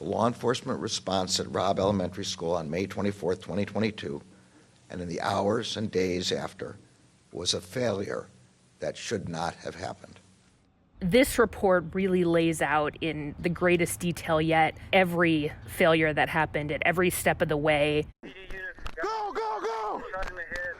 The law enforcement response at Robb Elementary School on May 24, 2022, and in the hours and days after, was a failure that should not have happened. This report really lays out in the greatest detail yet every failure that happened at every step of the way. Go, go, go!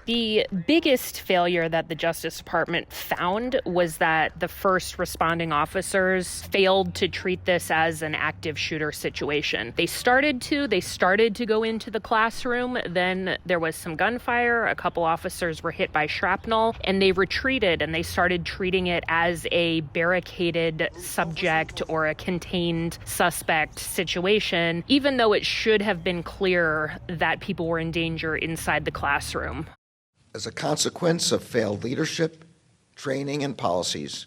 The biggest failure that the Justice Department found was that the first responding officers failed to treat this as an active shooter situation. They started to go into the classroom, then there was some gunfire, a couple officers were hit by shrapnel, and they retreated and they started treating it as a barricaded subject or a contained suspect situation, even though it should have been clear that people were in danger inside the classroom. As a consequence of failed leadership, training, and policies,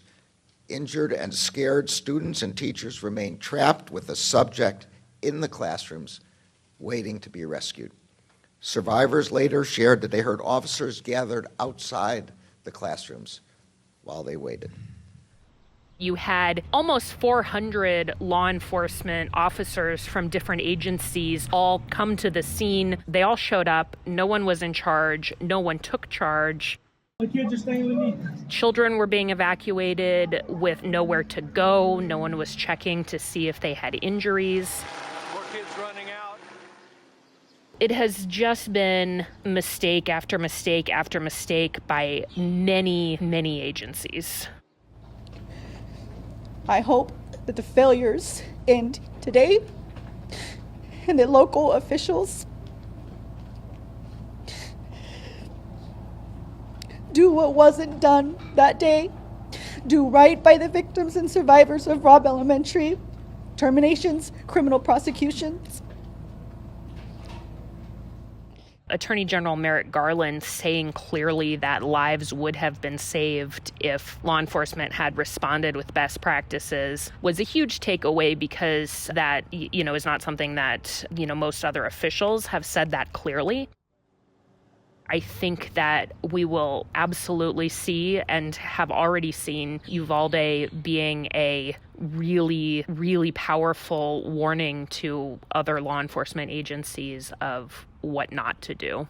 injured and scared students and teachers remain trapped with the subject in the classrooms, waiting to be rescued. Survivors later shared that they heard officers gathered outside the classrooms while they waited. You had almost 400 law enforcement officers from different agencies all come to the scene. They all showed up. No one was in charge. No one took charge. The kids are staying with me. Children were being evacuated with nowhere to go. No one was checking to see if they had injuries. More kids running out. It has just been mistake after mistake after mistake by many, many agencies. I hope that the failures end today and that local officials do what wasn't done that day, do right by the victims and survivors of Robb Elementary, terminations, criminal prosecutions. Attorney General Merrick Garland saying clearly that lives would have been saved if law enforcement had responded with best practices was a huge takeaway, because that, is not something that, most other officials have said that clearly. I think that we will absolutely see and have already seen Uvalde being a really, really powerful warning to other law enforcement agencies of what not to do.